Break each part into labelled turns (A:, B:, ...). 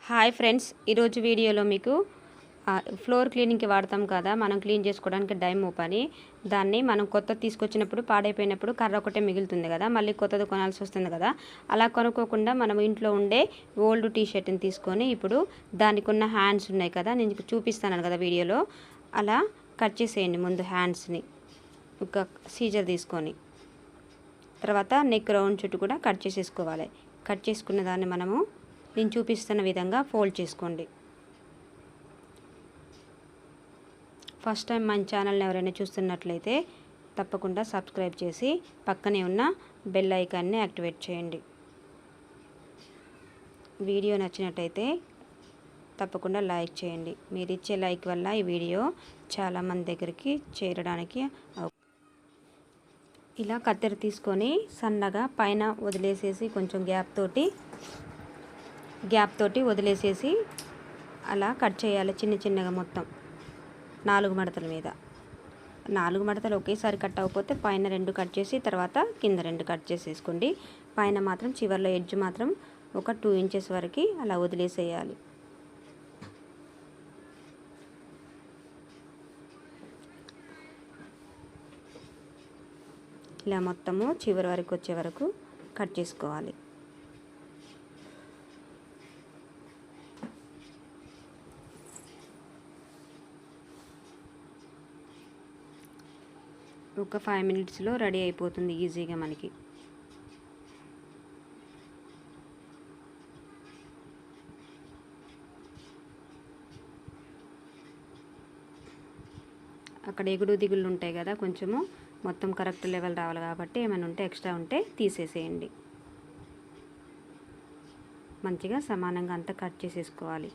A: Hi friends, ఈరోజు వీడియోలో మీకు ఫ్లోర్ క్లీనింగ్కి వాడతాం కదా, మనం క్లీన్ చేసుకోవడానికి డైమ్ మోపని. దాన్ని మనం కొత్తది తీసుకొచ్చినప్పుడు పాడైపోయినప్పుడు కర్ర ఒకటే మిగులుతుంది కదా, మళ్ళీ కొత్తది కొనాల్సి వస్తుంది కదా. అలా కొనుక్కోకుండా మనం ఇంట్లో ఉండే ఓల్డ్ టీషర్ట్ని తీసుకొని ఇప్పుడు దానికి ఉన్న హ్యాండ్స్ ఉన్నాయి కదా, నేను చూపిస్తాను కదా వీడియోలో, అలా కట్ చేసేయండి. ముందు హ్యాండ్స్ని ఒక సీజర్ తీసుకొని తర్వాత నెక్ రౌండ్ చుట్టూ కూడా కట్ చేసేసుకోవాలి. కట్ చేసుకున్న దాన్ని మనము నేను చూపిస్తున్న విధంగా ఫోల్డ్ చేసుకోండి. ఫస్ట్ టైం మన ఛానల్ని ఎవరైనా చూస్తున్నట్లయితే తప్పకుండా సబ్స్క్రైబ్ చేసి పక్కనే ఉన్న బెల్ ఐకాన్ని యాక్టివేట్ చేయండి. వీడియో నచ్చినట్టయితే తప్పకుండా లైక్ చేయండి. మీరు ఇచ్చే లైక్ వల్ల ఈ వీడియో చాలామంది దగ్గరికి చేరడానికి ఇలా కత్తెర తీసుకొని సన్నగా పైన వదిలేసేసి కొంచెం గ్యాప్ తోటి వదిలేసేసి అలా కట్ చేయాలి. చిన్నగా మొత్తం 4 మడతల మీద. 4 మడతలు ఒకేసారి కట్ అవ్వకపోతే పైన 2 కట్ చేసి తర్వాత కింద 2 కట్ చేసేసుకోండి. పైన మాత్రం చివర్లో ఎడ్జ్ మాత్రం ఒక 2 ఇంచెస్ వరకు అలా వదిలేసేయాలి. ఇలా మొత్తము చివరి వరకు వచ్చే వరకు కట్ చేసుకోవాలి. ఒక 5 మినిట్స్లో రెడీ అయిపోతుంది ఈజీగా మనకి. అక్కడ ఎగుడు దిగుళ్ళు ఉంటాయి కదా, కొంచెము మొత్తం కరెక్ట్ లెవెల్ రావాలి కాబట్టి ఏమైనా ఉంటే ఎక్స్ట్రా ఉంటే తీసేసేయండి. మంచిగా సమానంగా అంతా కట్ చేసేసుకోవాలి.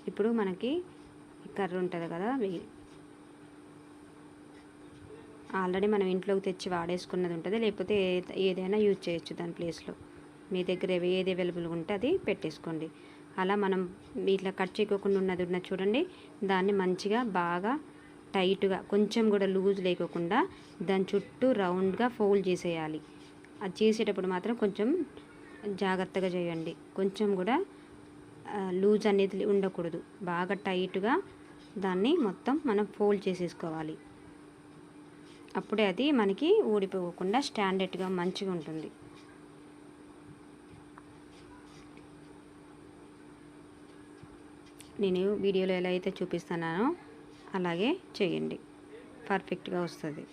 A: ఇప్పుడు మనకి కర్ర ఉంటుంది కదా, ఆల్రెడీ మనం ఇంట్లోకి తెచ్చి వాడేసుకున్నది ఉంటుంది, లేకపోతే ఏదైనా యూజ్ చేయొచ్చు దాని ప్లేస్లో. మీ దగ్గర ఏది అవైలబుల్గా ఉంటే అది పెట్టేసుకోండి. అలా మనం ఇట్లా కట్ చేయకోకుండా ఉన్నది చూడండి, దాన్ని మంచిగా బాగా టైట్గా, కొంచెం కూడా లూజ్ లేకోకుండా దాని చుట్టూ రౌండ్గా ఫోల్డ్ చేసేయాలి. అది చేసేటప్పుడు మాత్రం కొంచెం జాగ్రత్తగా చేయండి. కొంచెం కూడా లూజ్ అనేది ఉండకూడదు. బాగా టైట్గా దాన్ని మొత్తం మనం ఫోల్డ్ చేసేసుకోవాలి. అప్పుడే అది మనకి ఊడిపోకుండా స్టాండర్డ్గా మంచిగా ఉంటుంది. నేను వీడియోలో ఎలా అయితే చూపిస్తున్నానో అలాగే చేయండి, పర్ఫెక్ట్గా వస్తుంది.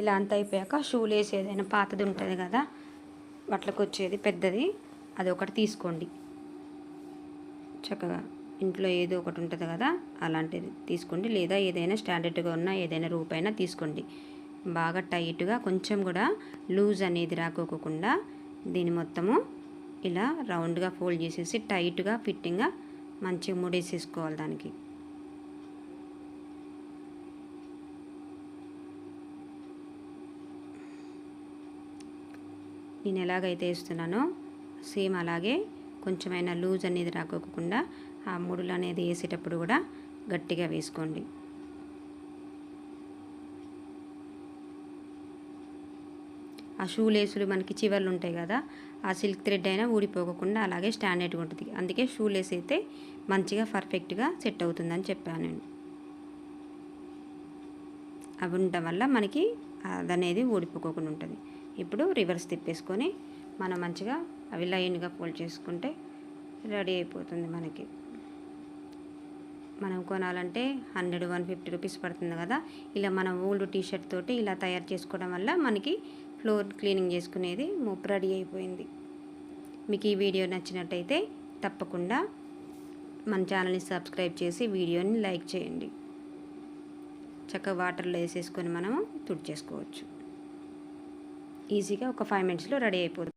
A: ఇలా అంత అయిపోయాక షూ లేస్ ఏదైనా పాతది ఉంటుంది కదా, బట్టలకు వచ్చేది పెద్దది, అది ఒకటి తీసుకోండి. చక్కగా ఇంట్లో ఏదో ఒకటి ఉంటుంది కదా, అలాంటిది తీసుకోండి. లేదా ఏదైనా స్టాండర్డ్గా ఉన్న ఏదైనా రూపైనా తీసుకోండి. బాగా టైట్గా, కొంచెం కూడా లూజ్ అనేది రాకోకుండా దీన్ని మొత్తము ఇలా రౌండ్గా ఫోల్డ్ చేసేసి టైట్గా ఫిట్టింగ్గా మంచిగా ముడేసేసుకోవాలి దానికి. నేను ఎలాగైతే వేస్తున్నానో సేమ్ అలాగే కొంచెమైనా లూజ్ అనేది రాకోకుండా ఆ ముడులు అనేది వేసేటప్పుడు కూడా గట్టిగా వేసుకోండి. ఆ షూ లేసులు మనకి చివర్లు ఉంటాయి కదా, ఆ సిల్క్ థ్రెడ్ అయినా ఊడిపోకుండా అలాగే స్టాండర్డ్గా ఉంటుంది. అందుకే షూ లేస్ అయితే మంచిగా పర్ఫెక్ట్గా సెట్ అవుతుందని చెప్పాను నేను. అవి ఉండటం వల్ల మనకి అదనేది ఊడిపోకుండా ఉంటుంది. ఇప్పుడు రివర్స్ తిప్పేసుకొని మనం మంచిగా అవి లైన్గా ఫోల్డ్ చేసుకుంటే రెడీ అయిపోతుంది మనకి. మనం కొనాలంటే 100-150 రూపీస్ పడుతుంది కదా. ఇలా మనం ఓల్డ్ టీషర్ట్ తోటి ఇలా తయారు చేసుకోవడం వల్ల మనకి ఫ్లోర్ క్లీనింగ్ చేసుకునేది మోప్ రెడీ అయిపోయింది. మీకు ఈ వీడియో నచ్చినట్టయితే తప్పకుండా మన ఛానల్ని సబ్స్క్రైబ్ చేసి వీడియోని లైక్ చేయండి. చక్కగా వాటర్లో వేసేసుకొని మనము తుడిచేసుకోవచ్చు. ఈజీగా ఒక 5 మినిట్స్లో రెడీ అయిపోతుంది.